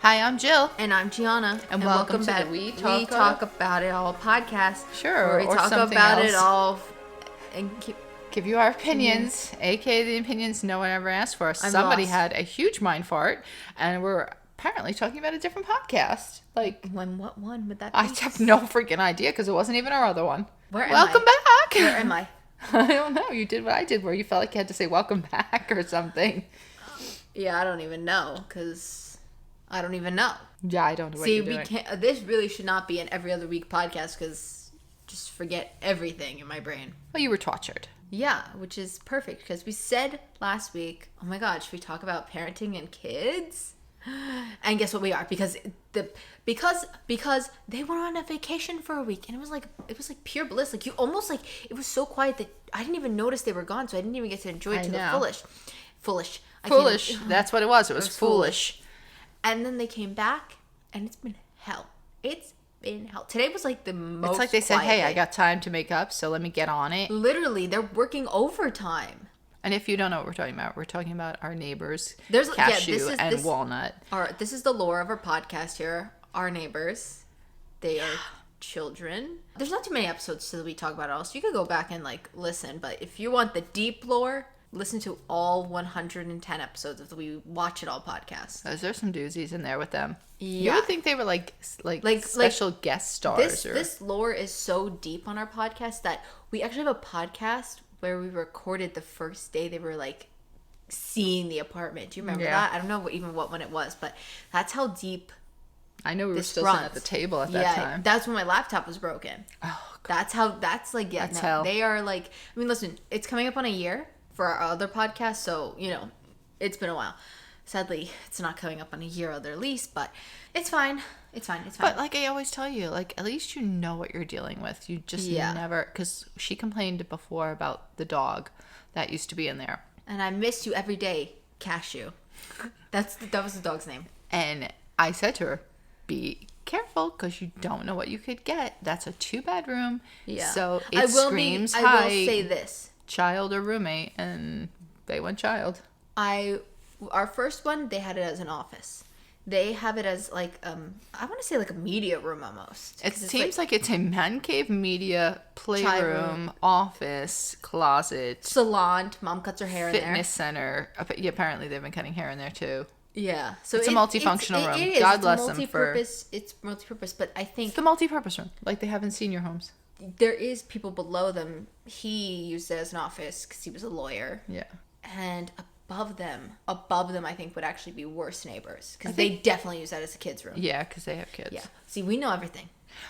Hi, I'm Jill. And I'm Gianna. And welcome to the We Talk About It All podcast. Sure, where we or talk something about else. It all and Give you our opinions, aka the opinions no one ever asked for. Somebody lost. had a huge mind fart, and we're apparently talking about a different podcast. what one would that be? I have no freaking idea because it wasn't even our other one. Welcome back. Where am I? I don't know. You did what I did, where you felt like you had to say welcome back or something. Yeah, I don't even know because I don't even know. Yeah, I don't know what you're doing. This really should not be an every other week podcast because just forget everything in my brain. Well, you were tortured. Yeah, which is perfect because we said last week, oh my God, should we talk about parenting and kids? And guess what we are? Because they went on a vacation for a week and it was like pure bliss. Like you almost like it was so quiet that I didn't even notice they were gone, so I didn't even get to enjoy it to the fullest. Foolish. That's what it was. It was foolish. And then they came back and it's been hell. It's been hell. Today was like the most It's like they said, hey, day. I got time to make up, so let me get on it. Literally, they're working overtime. And if you don't know what we're talking about our neighbors, There's Cashew and Walnut. This is the lore of our podcast here. Our neighbors, they are children. There's not too many episodes so that we talk about it all, so you could go back and like listen. But if you want the deep lore, listen to all 110 episodes of the We Watch It All podcast. There's some doozies in there with them. Yeah. You would think they were like special guest stars. This lore is so deep on our podcast that we actually have a podcast where we recorded the first day they were like seeing the apartment. Do you remember that? I don't know what one it was, but that's how deep. I know we were still sitting at the table at that time. That's when my laptop was broken. Oh, God. That's hell. They are like, I mean, listen, it's coming up on a year for our other podcast, so, it's been a while. Sadly, it's not coming up on a year of their lease, but it's fine. It's fine. But like I always tell you, like at least you know what you're dealing with. You just never, because she complained before about the dog that used to be in there. And I miss you every day, Cashew. That was the dog's name. And I said to her, be careful because you don't know what you could get. That's a 2-bedroom. Yeah. So it screams I high. will say this. Child or roommate, and they went child. Our first one, they had it as an office. They have it as like I want to say like a media room almost. It seems like it's a man cave, media, playroom, office, closet, salon. Mom cuts her hair in there. Fitness center. Yeah, apparently they've been cutting hair in there too. Yeah, so it's a multifunctional room. It is. God bless them for. It's multi-purpose, but I think it's the multi-purpose room, like they have in senior homes. There is people below them. He used it as an office because he was a lawyer. Yeah. And above them, I think would actually be worse neighbors because they definitely use that as a kid's room. Yeah, because they have kids. Yeah. See, we know everything.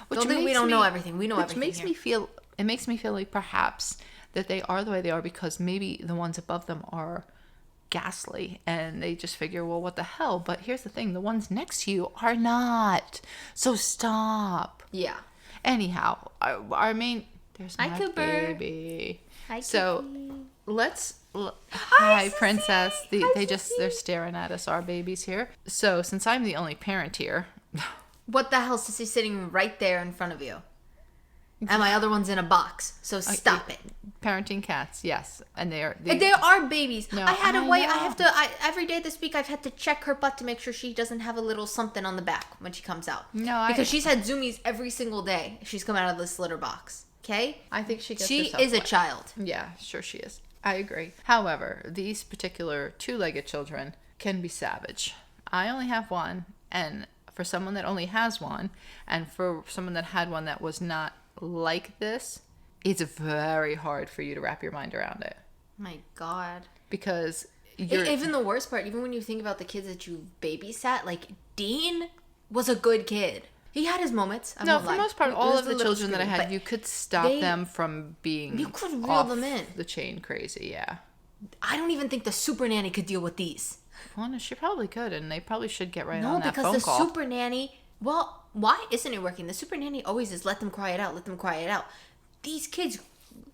Which don't think we don't know everything. We know everything. It makes me feel like perhaps that they are the way they are because maybe the ones above them are ghastly and they just figure, well, what the hell? But here's the thing: the ones next to you are not. So stop. Yeah. Anyhow, our main there's my Cooper. baby. Hi, so Cookie. Hi, princess. They're staring at us, our babies here. So since I'm the only parent here, what the hell? Sissy's sitting right there in front of you, and my other one's in a box. So stop it. Parenting cats, yes, and they are babies. No, I had to wait. Every day this week I've had to check her butt to make sure she doesn't have a little something on the back when she comes out. Because she's had zoomies every single day. She's come out of this litter box. Okay, I think she is a child. Yeah, sure she is. I agree. However, these particular 2-legged children can be savage. I only have one, and for someone that only has one, and for someone that had one that was not like this, it's very hard for you to wrap your mind around it. My God. Because even the worst part, even when you think about the kids that you babysat, like Dean was a good kid. He had his moments. For the most part, all of the children that I had, you could stop them from being. You could reel them in. The chain crazy, yeah. I don't even think the super nanny could deal with these. Well, no, she probably could, and they probably should get right on that phone call. No, because the super nanny. Well, why isn't it working? The super nanny always is let them cry it out. Let them cry it out. These kids,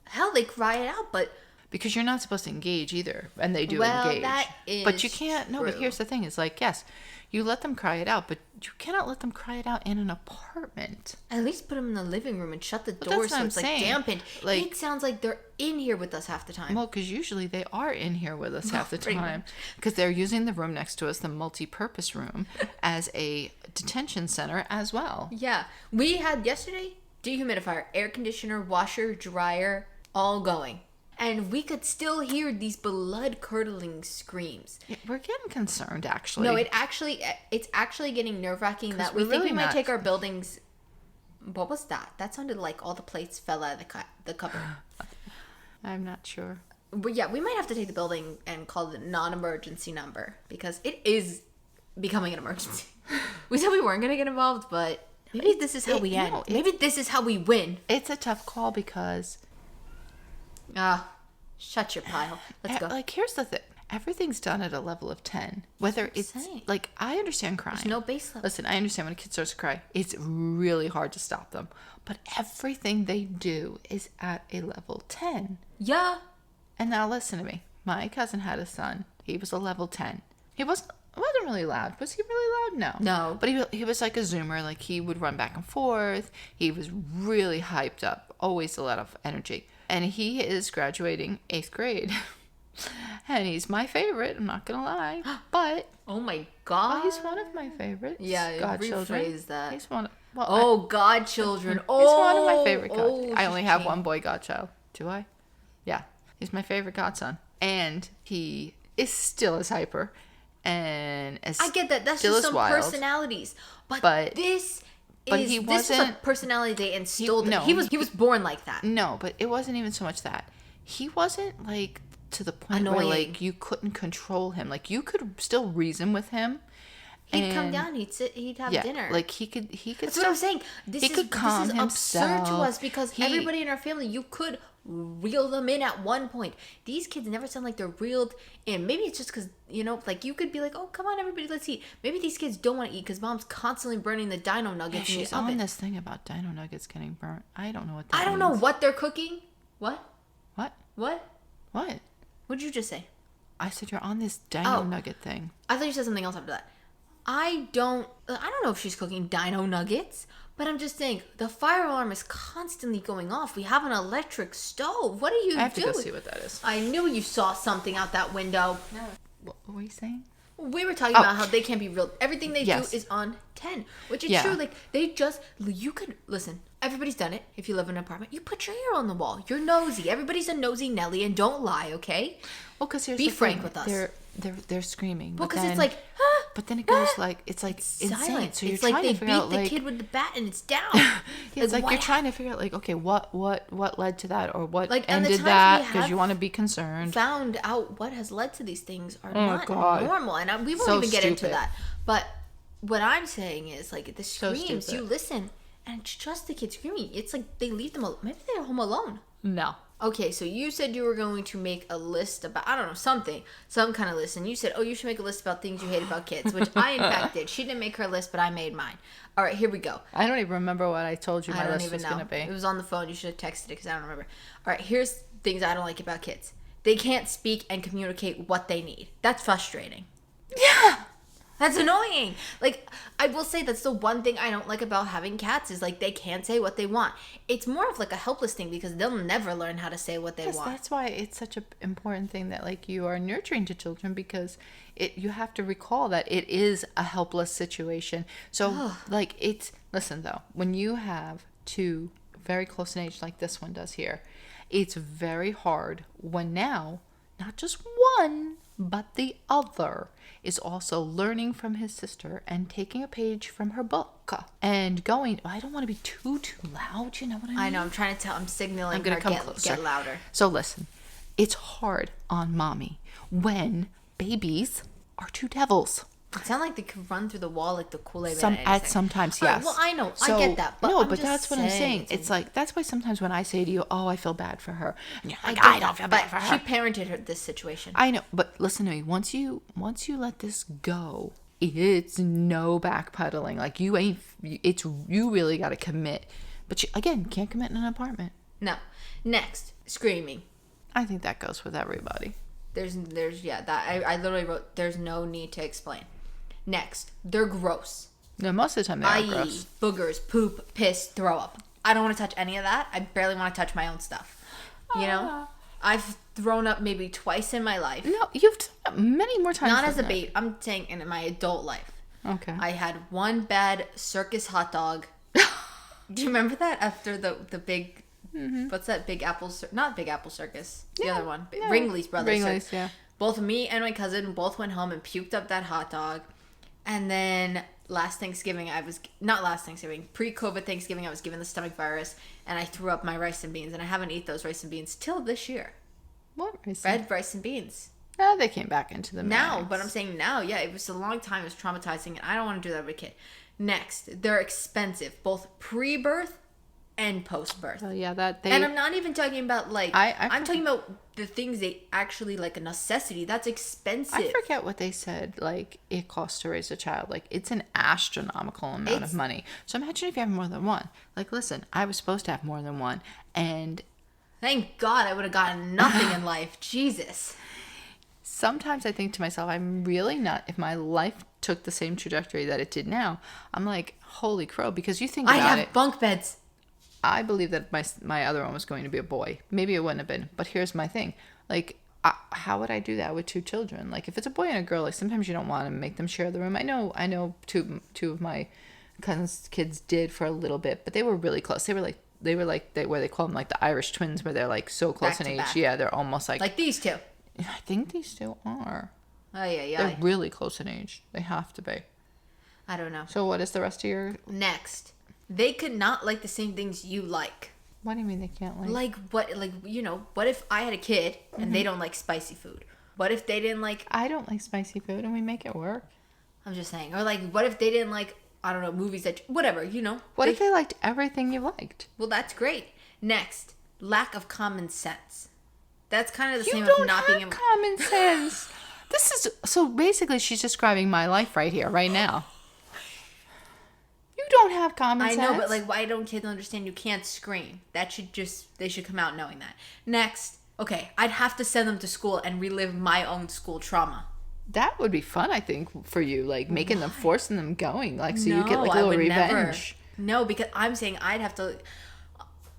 hell, they cry it out, but because you're not supposed to engage either, and they do Well, engage. that is but you can't. No, but true. here's the thing: is like, yes, you let them cry it out, but you cannot let them cry it out in an apartment. At least put them in the living room and shut the But door that's so what it's I'm like saying. dampened. Like- It sounds like they're in here with us half the time. Well, because usually they are in here with us half the Pretty time, because they're using the room next to us, the multi-purpose room, as a detention center as well. Yeah, we had yesterday dehumidifier, air conditioner, washer, dryer, all going. And we could still hear these blood-curdling screams. Yeah, we're getting concerned, actually. No, it's actually getting nerve-wracking that we we're think we really might not- take our buildings. What was that? That sounded like all the plates fell out of the cupboard. I'm not sure. But yeah, we might have to take the building and call it a non-emergency number because it is becoming an emergency. We said we weren't going to get involved, but maybe this is how we end. Maybe this is how we win. It's a tough call because... Shut your pile. Let's go. Like, here's the thing. Everything's done at a level of 10. Whether it's... saying. Like, I understand crying. There's no base level. Listen, I understand when a kid starts to cry. It's really hard to stop them. But everything they do is at a level 10. Yeah. And now listen to me. My cousin had a son. He was a level 10. He wasn't really loud. Was he really loud? No. No. But he was like a zoomer. Like, he would run back and forth. He was really hyped up. Always a lot of energy. And he is graduating 8th grade. And he's my favorite. I'm not going to lie. But... Oh my God. he's one of my favorites. Yeah, godchildren. rephrase that. He's one. Well, Oh, godchildren. he's one of my favorite Oh, I only have shame. one boy godchild. Do I? Yeah. He's my favorite godson. And he is still as hyper and as I get that. That's still just as some wild. personalities. But this he this is a wasn't- personality they instilled. no, he was born like that. No, but it wasn't even so much that. He wasn't like to the point where Annoying. like you couldn't control him. Like you could still reason with him. He'd come and- down. He'd sit. He'd have Yeah, dinner. like he could. That's what I'm saying. This he is could calm this is absurd to himself. us because He- everybody in our family, you could reel them in at one point. These kids never sound like they're reeled in. Maybe it's just because, like you could be like, oh, come on, everybody, let's eat. Maybe these kids don't want to eat because mom's constantly burning the dino nuggets in She's the on oven. this thing about dino nuggets getting burnt. I don't know what that I don't know means. what they're cooking. What? What? What? What? What'd you just say? I said you're on this dino Oh. nugget thing. I thought you said something else after that. I don't know if she's cooking dino nuggets, but I'm just saying the fire alarm is constantly going off. We have an electric stove. What are you I have to doing? go see what that is. I knew you saw something out that window. What were you saying? We were talking about how they can't be real. Everything they Yes. do is on 10, which is Yeah. true. Like you could listen. Everybody's done it. If you live in an apartment, you put your ear on the wall. You're nosy. Everybody's a nosy Nelly, and don't lie, okay? Well, because here's Be the frank thing. with us. They're screaming. Well, but because it's then- like, But then it goes like it's like insane. silent. So you're It's trying like they to figure out beat the like kid with the bat and it's down. it's like what you're trying to figure out like okay what led to that or what Like, and the ended times that we because have you want to be concerned. found out what has led to these things are Oh, not God. normal, and we won't So even get into stupid. that. But what I'm saying is, like, the So screams, you stupid. listen and it's just the kids screaming. It's like they leave them. Maybe they're home alone. No. Okay, so you said you were going to make a list about, I don't know, some kind of list. And you said, oh, you should make a list about things you hate about kids, which I, in fact, did. She didn't make her list, but I made mine. All right, here we go. I don't even remember what I told you I my don't list even was know. going to be. It was on the phone. You should have texted it because I don't remember. All right, here's things I don't like about kids. They can't speak and communicate what they need. That's frustrating. Yeah. That's annoying. Like, I will say that's the one thing I don't like about having cats is, like, they can't say what they want. It's more of, like, a helpless thing because they'll never learn how to say what they Yes, want. that's why it's such an important thing that like you are nurturing to children because you have to recall that it is a helpless situation. So like listen though, when you have two very close in age like this one does here, it's very hard when now not just one but the other is also learning from his sister and taking a page from her book and going, I don't want to be too loud, you know what I mean? I know, I'm trying to tell, I'm signaling I'm gonna her, come closer. get louder. So listen, it's hard on mommy when babies are two devils. It sounds like they could run through the wall like the Kool-Aid Man. Sometimes, All right, yes. well, I know, So, I get that, but no, I'm but just that's what I'm saying. saying, It's like that's why sometimes when I say to you, "Oh, I feel bad for her," and you're like, get "I don't that, feel but bad for her." She parented her this situation. I know, but listen to me. Once you let this go, it's no backpedaling. Like you really got to commit. But you, again, can't commit in an apartment. No. Next, screaming. I think that goes with everybody. There's yeah, that I literally wrote, there's no need to explain. Next, they're gross. No, most of the time they are I.e. gross. boogers, poop, piss, throw up. I don't want to touch any of that. I barely want to touch my own stuff. You know? I've thrown up maybe twice in my life. No, you've done it many more times. Not as a babe. I'm saying in my adult life. Okay. I had one bad circus hot dog. Do you remember that? After the big... Mm-hmm. What's that? Big Apple... Not Big Apple Circus. The other one. Yeah. Ringley's Brothers. Ringley's, yeah. Both me and my cousin both went home and puked up that hot dog. And then last Thanksgiving, pre-COVID Thanksgiving, I was given the stomach virus. And I threw up my rice and beans. And I haven't eaten those rice and beans till this year. What rice? Red rice and beans. No, they came back into the mix. Now, but I'm saying now, yeah, it was a long time. It was traumatizing. And I don't want to do that with a kid. Next, they're expensive. Both pre-birth and post-birth. Oh, yeah, that they... And I'm not even talking about, like... I'm talking about the things they actually, like, a necessity. That's expensive. I forget what they said, like, it costs to raise a child. Like, it's an astronomical amount of money. So imagine if you have more than one. Like, listen, I was supposed to have more than one, and... Thank God I would have gotten nothing in life. Jesus. Sometimes I think to myself, I'm really not... If my life took the same trajectory that it did now, I'm like, holy crow, because you think about it... I have bunk beds. I believe that my other one was going to be a boy. Maybe it wouldn't have been. But here's my thing. Like, how would I do that with two children? Like, if it's a boy and a girl, like, sometimes you don't want to make them share the room. I know two of my cousins' kids did for a little bit, but they were really close. They were like where they call them, like, the Irish twins, where they're, like, so close in age. Back. Yeah, they're almost like... Like these two. I think these two are. Oh, yeah. They're really close in age. They have to be. I don't know. So what is the rest of your... Next. They could not like the same things you like. What do you mean they can't like? Like, what, like, you know, what if I had a kid and they don't like spicy food? What if they didn't like... I don't like spicy food and we make it work. I'm just saying. Or, like, what if they didn't like, I don't know, movies that... Whatever, you know. What if they liked everything you liked? Well, that's great. Next. Lack of common sense. That's kind of the same as not being able... common sense. This is... So, basically, she's describing my life right here, right now. You don't have common sense. I know, but, like, why don't kids understand you can't scream? They should come out knowing that. Next, okay, I'd have to send them to school and relive my own school trauma. That would be fun, I think, for you. Like, making them, forcing them going. Like, so you get, like, a little revenge. No, because I'm saying I'd have to...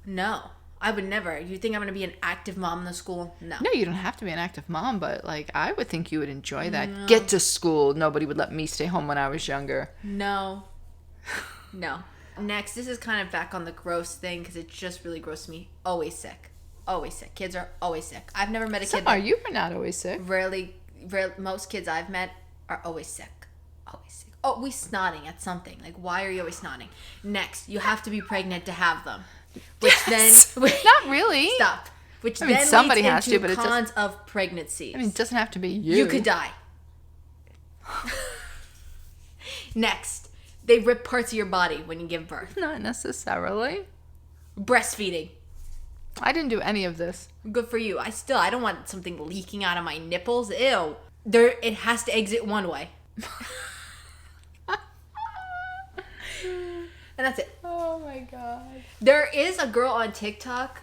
No, I would never. You think I'm going to be an active mom in the school? No. No, you don't have to be an active mom, but, like, I would think you would enjoy that. No. Get to school. Nobody would let me stay home when I was younger. No. No. Next, this is kind of back on the gross thing because it just really grossed me. Always sick. Always sick. Kids are always sick. I've never met a kid that... you were not always sick. Rarely, most kids I've met are always sick. Always sick. Always snotting at something. Like, why are you always snotting? Next, you have to be pregnant to have them. Which yes. then... Not really. Stop. Which I mean, then somebody leads has into to, but cons of pregnancies. I mean, it doesn't have to be you. You could die. Next. They rip parts of your body when you give birth. Not necessarily. Breastfeeding. I didn't do any of this. Good for you. I don't want something leaking out of my nipples. Ew. It has to exit one way. And that's it. Oh my God. There is a girl on TikTok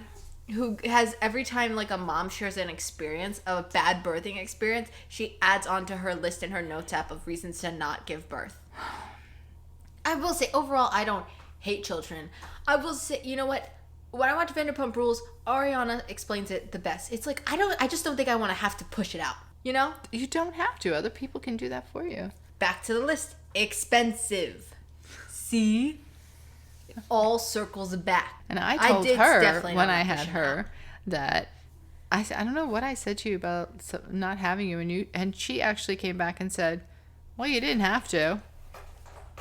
who has, every time like a mom shares an experience, a bad birthing experience, she adds onto her list in her notes app of reasons to not give birth. I will say, overall, I don't hate children. I will say, you know what? When I watch Vanderpump Rules, Ariana explains it the best. It's like, I just don't think I want to have to push it out. You know? You don't have to. Other people can do that for you. Back to the list. Expensive. See? It all circles back. And I told her when I had her that I don't know what I said to you about not having you, and she actually came back and said, well, you didn't have to.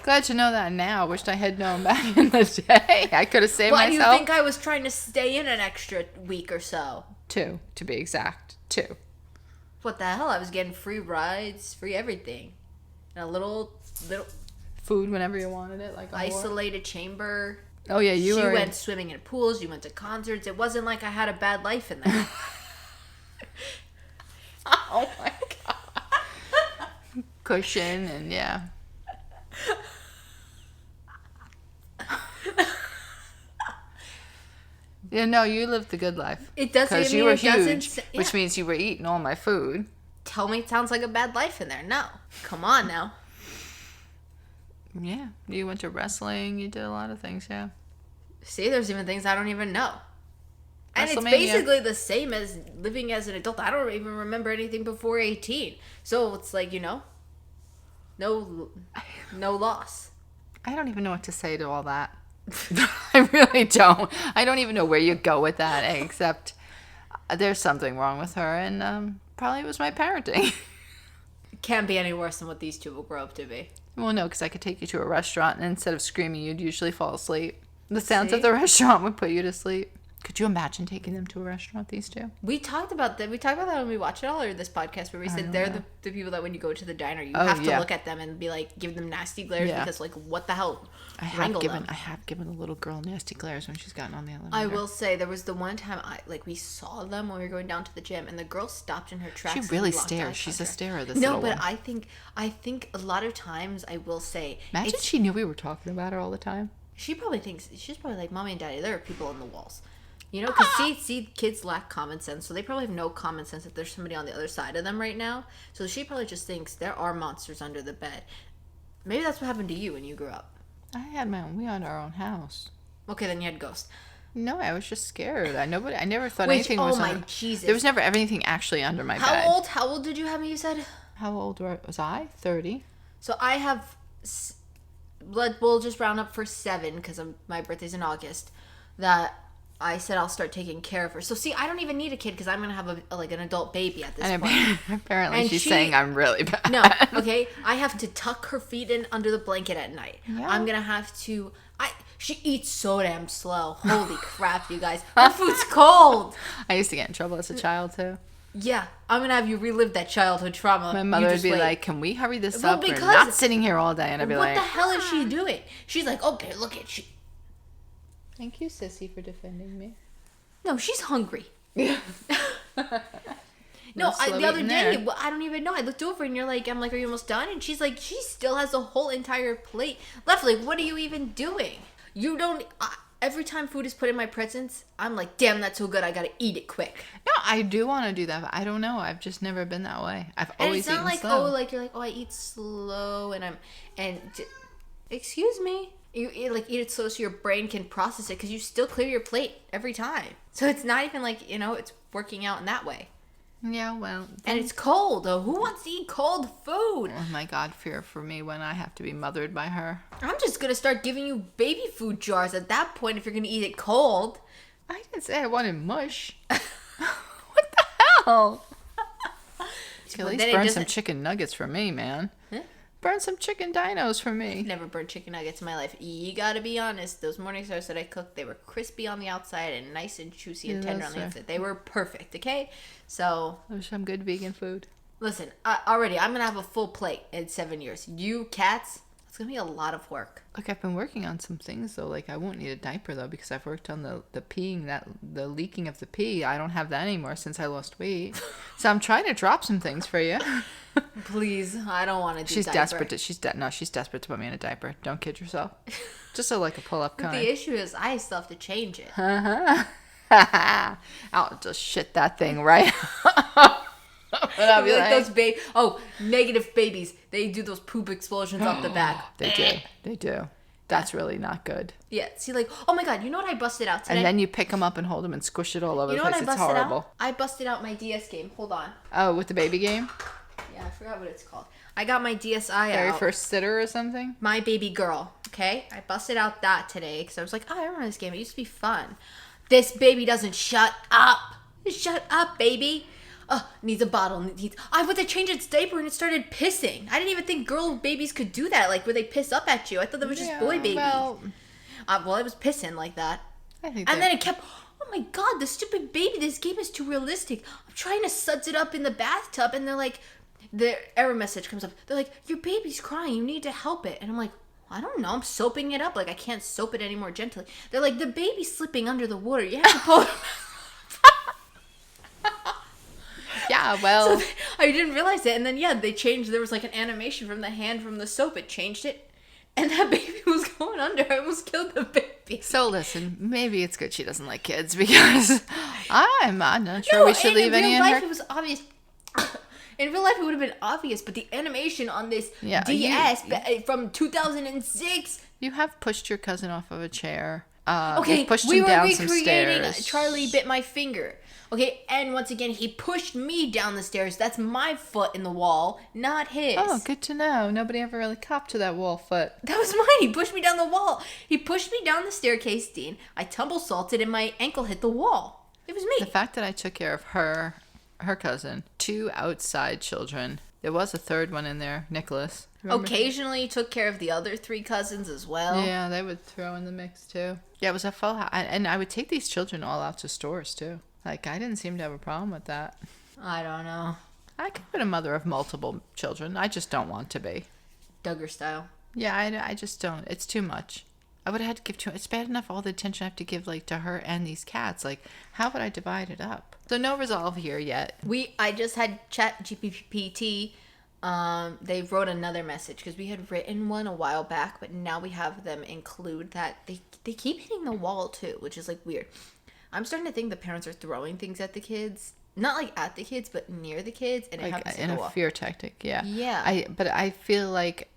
Glad to know that now. Wished I had known back in the day. I could have saved myself. Why do you think I was trying to stay in an extra week or so? 2, to be exact. 2. What the hell? I was getting free rides, free everything. And a little food whenever you wanted it, like a isolated chamber. Oh yeah, you went swimming in pools. You went to concerts. It wasn't like I had a bad life in there. Oh my God. Cushion and yeah. Yeah, no, you lived the good life. It doesn't. Because I mean, you were it doesn't. huge, which means you were eating all my food. Tell me, it sounds like a bad life in there. No, come on now. Yeah, you went to wrestling. You did a lot of things. Yeah. See, there's even things I don't even know. And it's WrestleMania. basically the same as living as an adult. I don't even remember anything before 18. So it's like, no loss. I don't even know what to say to all that. I really don't. I don't even know where you go with that, except there's something wrong with her, and probably it was my parenting. It can't be any worse than what these two will grow up to be. Well, no, because I could take you to a restaurant, and instead of screaming, you'd usually fall asleep. The sounds See? of the restaurant would put you to sleep. Could you imagine taking them to a restaurant, these two? We talked about that. We talked about that when we watched it all, or this podcast, where we said they're the people that when you go to the diner, you have to look at them and be like, give them nasty glares because, like, what the hell? I have given a little girl nasty glares when she's gotten on the elevator. I will say there was the one time we saw them when we were going down to the gym, and the girl stopped in her tracks. She really stares. She's a starer. This no, little but one. I think a lot of times I will say. Imagine she knew we were talking about her all the time. She probably thinks she's probably like, Mommy and Daddy, there are people on the walls. Because see, kids lack common sense, so they probably have no common sense if there's somebody on the other side of them right now. So she probably just thinks there are monsters under the bed. Maybe that's what happened to you when you grew up. We had our own house. Okay, then you had ghosts. No, I was just scared. I never thought anything was. Oh my Jesus! There was never anything actually under my bed. How old did you have me? You said. How old was I? 30. So I have. We'll just round up for 7 because my birthday's in August. That. I said I'll start taking care of her. So see, I don't even need a kid because I'm gonna have an adult baby at this point. Apparently, and she's saying I'm really bad. No, okay. I have to tuck her feet in under the blanket at night. Yeah. I'm gonna have to. She eats so damn slow. Holy crap, you guys! Her food's cold. I used to get in trouble as a child too. Yeah, I'm gonna have you relive that childhood trauma. My mother would be like, "Can we hurry this up? We're not sitting here all day." And I'd be like, "What the hell is she doing?" She's like, "Okay, look at she." Thank you, Sissy, for defending me. No, she's hungry. No, the other day, I don't even know. I looked over and I'm like, are you almost done? And she's like, she still has a whole entire plate left. Like, what are you even doing? You don't, every time food is put in my presence, I'm like, damn, that's so good. I got to eat it quick. No, I do want to do that, but I don't know. I've just never been that way. I've always eaten slow. And it's not like, you're like, I eat slow excuse me. You eat it slow so your brain can process it because you still clear your plate every time. So it's not even like, it's working out in that way. Yeah, well. And it's cold. Who wants to eat cold food? Oh my God, fear for me when I have to be mothered by her. I'm just going to start giving you baby food jars at that point if you're going to eat it cold. I didn't say I wanted mush. What the hell? At least burn some chicken nuggets for me, man. Huh? Burn some chicken dinos for me. I've never burned chicken nuggets in my life. You gotta be honest. Those morning stars that I cooked, they were crispy on the outside and nice and juicy and tender on the inside. They were perfect, okay? So... There's some good vegan food. Listen, already, I'm gonna have a full plate in 7 years. You cats, it's gonna be a lot of work. Look, I've been working on some things, though. Like, I won't need a diaper, though, because I've worked on the peeing, the leaking of the pee. I don't have that anymore since I lost weight. So I'm trying to drop some things for you. Please, I don't want to do She's diaper. desperate. She's desperate to put me in a diaper. Don't kid yourself. Just like a pull-up kind. The issue is I still have to change it. I'll just shit that thing right. I'll be like those negative babies. They do those poop explosions off the back. They do. That's really not good. Yeah. See, oh my God, you know what I busted out today? And then you pick them up and hold them and squish it all over the place. It's horrible. I busted out my DS game. Hold on. Oh, with the baby game? Yeah, I forgot what it's called. I got my DSi out. Very first sitter or something? My baby girl. Okay? I busted out that today because I was like, I remember this game. It used to be fun. This baby doesn't shut up. Shut up, baby. Needs a bottle. I went to change its diaper and it started pissing. I didn't even think girl babies could do that. Like, where they piss up at you. I thought that was just boy babies. Well, it was pissing like that. And then it kept... Oh my God, the stupid baby. This game is too realistic. I'm trying to suds it up in the bathtub and they're like... The error message comes up. They're like, your baby's crying. You need to help it. And I'm like, I don't know. I'm soaping it up. Like, I can't soap it any more gently. They're like, the baby's slipping under the water. You have to pull it. Yeah, well. So I didn't realize it. And then, they changed. There was like an animation from the hand from the soap. It changed it. And that baby was going under. I almost killed the baby. baby. So listen, maybe it's good she doesn't like kids because I'm not sure we should leave any in her. It was obvious. In real life, it would have been obvious, but the animation on this DS from 2006. You have pushed your cousin off of a chair. Okay, pushed we him were down recreating some stairs. Charlie bit my finger. Okay, and once again, he pushed me down the stairs. That's my foot in the wall, not his. Oh, good to know. Nobody ever really copped to that wall foot. That was mine. He pushed me down the wall. He pushed me down the staircase, Dean. I tumble salted and my ankle hit the wall. It was me. The fact that I took care of her cousin, 2 outside children. There was a third one in there, Nicholas. Remember? Occasionally took care of the other 3 cousins as well. Yeah, they would throw in the mix too. Yeah, it was a full house. And I would take these children all out to stores too. Like, I didn't seem to have a problem with that. I don't know. I could be a mother of multiple children. I just don't want to be. Duggar style. Yeah, I just don't. It's too much. I would have had to give too. It's bad enough all the attention I have to give like to her and these cats. Like, how would I divide it up? So no resolve here yet. I just had Chat GPT. They wrote another message because we had written one a while back, but now we have them include that they keep hitting the wall too, which is like weird. I'm starting to think the parents are throwing things at the kids, not like at the kids, but near the kids, and it happens in to a go off. fear tactic. Yeah. Yeah. But I feel like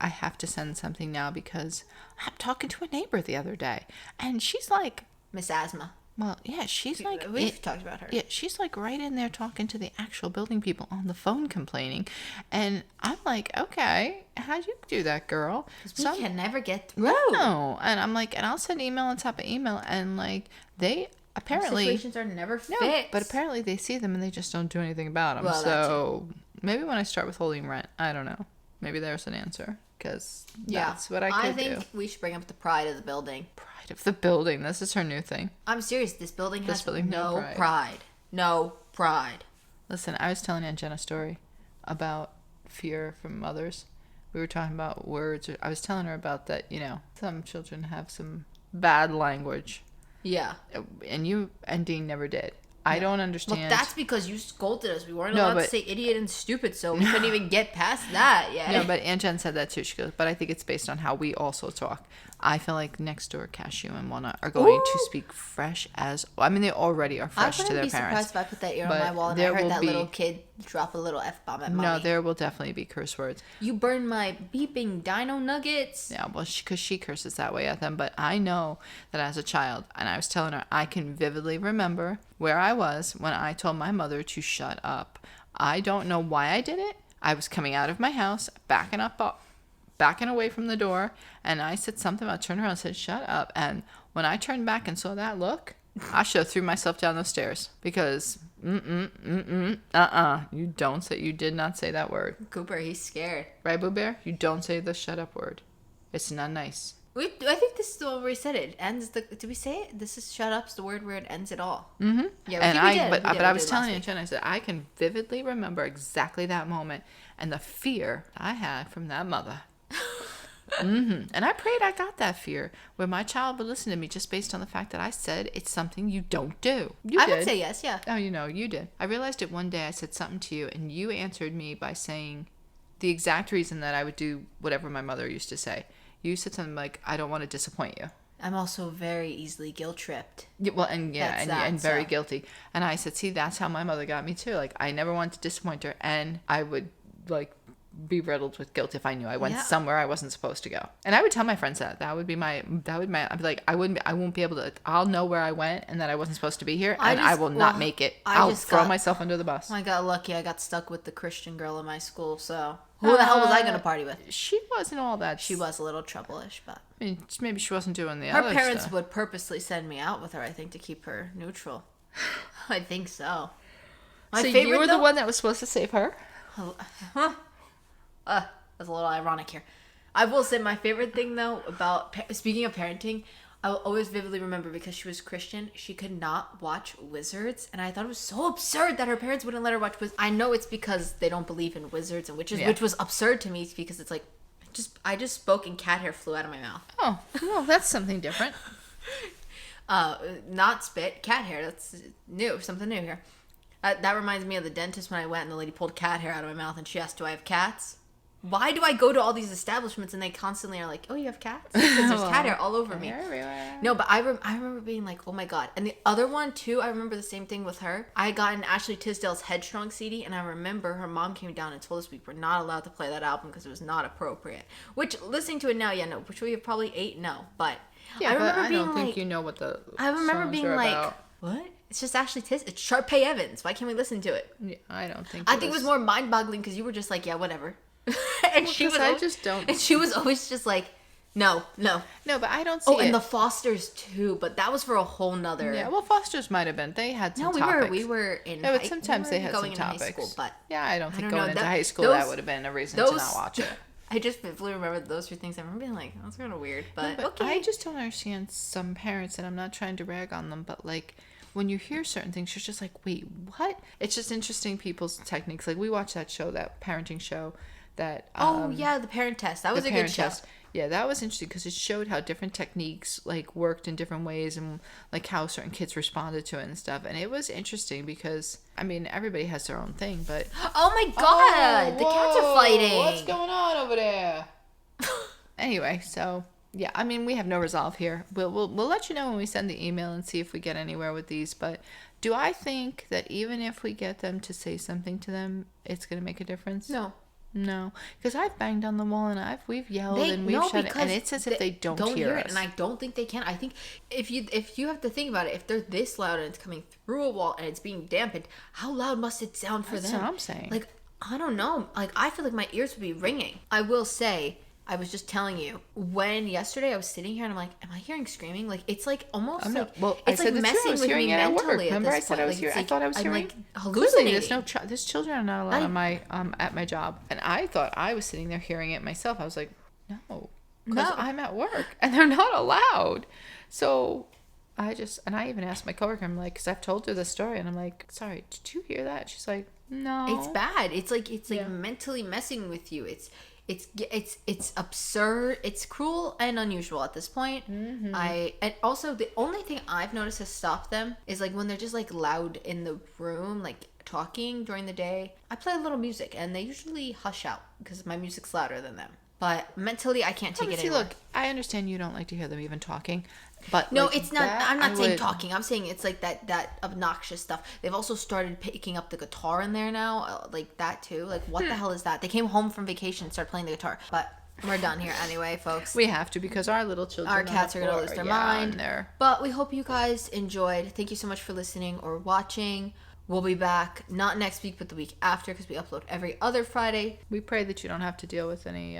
I have to send something now because I'm talking to a neighbor the other day, and she's like, Miss Asthma. well, yeah, she's like, We've talked about her. Yeah, she's like right in there talking to the actual building people on the phone complaining. And I'm like, okay, how'd you do that, girl? We can never get through. No. And I'm like, and I'll send email on top of email. And like, they apparently. Situations are never fixed. No, but apparently they see them and they just don't do anything about them. Well, so maybe when I start withholding rent, I don't know. Maybe there's an answer. Because that's what I could do. I think we should bring up the pride of the building. Pride of the building. This is her new thing. I'm serious. This building has no no pride. No pride. Listen, I was telling Aunt Jen a story about fear from others. We were talking about words. I was telling her about that, some children have some bad language. Yeah. And you and Dean never did. I don't understand. Look, that's because you scolded us. We weren't allowed to say idiot and stupid, so we couldn't even get past that yet. No, but Aunt Jen said that too. She goes, but I think it's based on how we also talk. I feel like next door Cashew and Walnut are going to speak fresh as... I mean, they already are fresh to their parents. I wouldn't be surprised if I put that ear on my wall and I heard that little kid drop a little F-bomb at mommy. No, there will definitely be curse words. You burned my beeping dino nuggets. Yeah, well, because she curses that way at them. But I know that as a child, and I was telling her, I can vividly remember where I was when I told my mother to shut up. I don't know why I did it. I was coming out of my house, backing away from the door, and I said something about turning around and said, shut up. And when I turned back and saw that look, I should have threw myself down those stairs because, you did not say that word. Cooper, he's scared. Right, Boo Bear? You don't say the shut up word. It's not nice. I think this is the one where we said it ends the. Did we say it? This is shut up's the word where it ends it all. Mm-hmm. Yeah, and I was telling you, Jen, I said I can vividly remember exactly that moment and the fear I had from that mother. Mm-hmm. And I prayed I got that fear where my child would listen to me just based on the fact that I said it's something you don't do. I would say yes, yeah. Oh, you did. I realized it one day. I said something to you, and you answered me by saying the exact reason that I would do whatever my mother used to say. You said something like, I don't want to disappoint you. I'm also very easily guilt-tripped. Yeah, well, and very guilty. And I said, see, that's how my mother got me too. Like, I never wanted to disappoint her, and I would, like, be riddled with guilt if I knew I went somewhere I wasn't supposed to go. And I would tell my friends that. I'd be like, I won't be able to, I'll know where I went and that I wasn't supposed to be here, and I will not make it. I'll throw myself under the bus. I got lucky. I got stuck with the Christian girl in my school, so who the hell was I going to party with? She wasn't all that. She was a little trouble-ish, but... I mean, maybe she wasn't doing the other stuff. Her parents would purposely send me out with her, I think, to keep her neutral. I think so. So you were the one that was supposed to save her? Huh? That's a little ironic here. I will say my favorite thing, though, about... Speaking of parenting... I will always vividly remember because she was Christian, she could not watch wizards. And I thought it was so absurd that her parents wouldn't let her watch wizards. I know it's because they don't believe in wizards and witches, which was absurd to me because it's like, I just spoke and cat hair flew out of my mouth. Oh, well, that's something different. Not spit, cat hair. That's new, something new here. That reminds me of the dentist when I went and the lady pulled cat hair out of my mouth and she asked, do I have cats? why do I go to all these establishments and they constantly are like, oh, you have cats? Because there's cat hair all over me. Everywhere. No, but I remember being like, oh my God. And the other one too, I remember the same thing with her. I got an Ashley Tisdale's Headstrong CD, and I remember her mom came down and told us we were not allowed to play that album because it was not appropriate. Which, listening to it now, yeah, no. Which we have probably 8, no. But Yeah, I remember but I being don't like, think you know what the I remember songs being are like, about. what? It's just Ashley Tisdale. It's Sharpay Evans. Why can't we listen to it? Yeah, I don't think. I think it was more mind-boggling because you were just like, yeah, whatever. And she was. I just don't. And she was always just like, no. No, but I don't see. Oh, and the Fosters too, but that was for a whole nother. Yeah, well, Fosters might have been. They had some topics. we were in. Yeah, but sometimes they had some topics. High school, but yeah, I don't think know, going into high school those- that would have been a reason to not watch it. I just vividly remember those 2 things. I remember being like, that's kind of weird, but But okay. I just don't understand some parents, and I'm not trying to rag on them, but like when you hear certain things, you're just like, wait, what? It's just interesting people's techniques. Like we watched that show, that parenting show, that the Parent Test. That was a good show. Yeah, that was interesting because it showed how different techniques like worked in different ways and like how certain kids responded to it and stuff. And it was interesting because I mean everybody has their own thing, but Oh my God, the cats are fighting. What's going on over there? Anyway, so yeah, I mean we have no resolve here. We'll let you know when we send the email and see if we get anywhere with these. But do I think that even if we get them to say something to them, it's gonna make a difference? No, because I've banged on the wall and we've yelled and we've shut it, and it's as if they don't hear us. it, and I don't think they can. I think if you have to think about it, if they're this loud and it's coming through a wall and it's being dampened, how loud must it sound for them? That's what I'm saying. Like I don't know. Like I feel like my ears would be ringing. I will say. I was just telling you when yesterday I was sitting here and I'm like, am I hearing screaming? Like it's like almost like it's like messing with me mentally at this point. I thought I was hearing. Like hallucinating. There's children are not allowed on my at my job, and I thought I was sitting there hearing it myself. I was like, no, because I'm at work and they're not allowed. So I even asked my coworker. I'm like, because I've told her the story, and I'm like, sorry, did you hear that? She's like, no. It's bad. It's like mentally messing with you. It's absurd. It's cruel and unusual at this point. Mm-hmm. And also the only thing I've noticed has stopped them is like when they're just like loud in the room, like talking during the day. I play a little music and they usually hush out because my music's louder than them. But mentally, I can't take it anymore. Look, I understand you don't like to hear them even talking, but no, like it's not. I'm not saying talking. I'm saying it's like that obnoxious stuff. They've also started picking up the guitar in there now, like that too. Like what the hell is that? They came home from vacation and started playing the guitar. But we're done here anyway, folks. We have to because our little children, our cats are gonna lose their mind. But we hope you guys enjoyed. Thank you so much for listening or watching. We'll be back, not next week, but the week after, because we upload every other Friday. We pray that you don't have to deal with any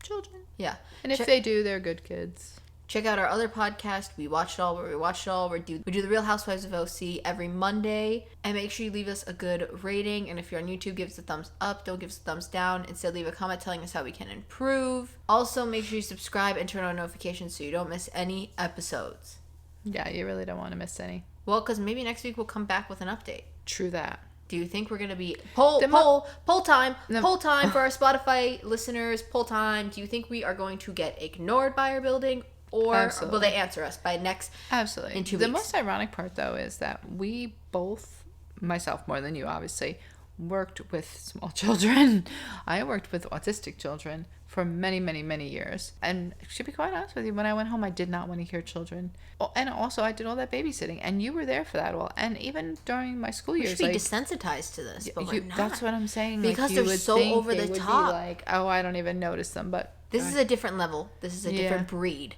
children. Yeah. And if they do, they're good kids. Check out our other podcast, We Watch It All, where we watch it all. We do The Real Housewives of OC every Monday. And make sure you leave us a good rating. And if you're on YouTube, give us a thumbs up. Don't give us a thumbs down. Instead, leave a comment telling us how we can improve. Also, make sure you subscribe and turn on notifications so you don't miss any episodes. Yeah, you really don't want to miss any. Well, because maybe next week we'll come back with an update. True that. Do you think we're going to be... Poll time for our Spotify listeners. Poll time. Do you think we are going to get ignored by our building? Or Absolutely. will they answer us by next... Absolutely. In 2 weeks? The most ironic part, though, is that we both, myself more than you, obviously, worked with small children. I worked with autistic children for many, many, many years. And to be quite honest with you, when I went home, I did not want to hear children. Oh, and also, I did all that babysitting. And you were there for that all. And even during my school years. We should be desensitized to this, but we're not. That's what I'm saying. Because like, they're so over the top. Be like, oh, I don't even notice them. But this is a different level. This is a different breed.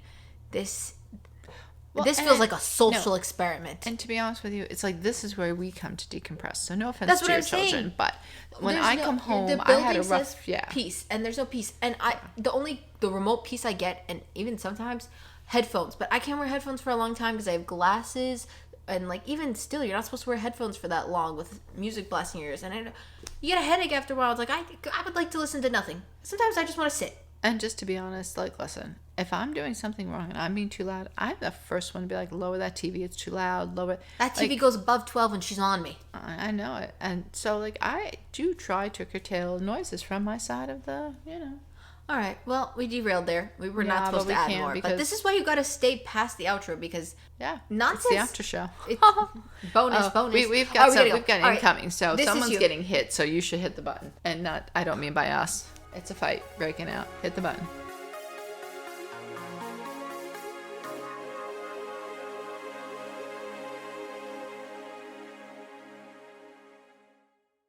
This feels like a social experiment. And to be honest with you, it's like this is where we come to decompress. So no offense to your children, but when I come home, I had a rough peace, and there's no peace. And the remote peace I get, and even sometimes headphones, but I can't wear headphones for a long time because I have glasses. And like even still, you're not supposed to wear headphones for that long with music blasting your ears, and you get a headache after a while. It's like I would like to listen to nothing. Sometimes I just want to sit. And just to be honest, like, listen, if I'm doing something wrong and I'm being too loud, I'm the first one to be like, lower that TV, it's too loud, lower it. That TV goes above 12 and she's on me. I know it. And so, like, I do try to curtail noises from my side of the, All right, well, we derailed there. We were not supposed to add more. But this is why you got to stay past the outro because nonsense. It's the after show. Bonus. We've got incoming. So right. Someone's getting hit, so you should hit the button. And I don't mean by us. It's a fight breaking out. Hit the button.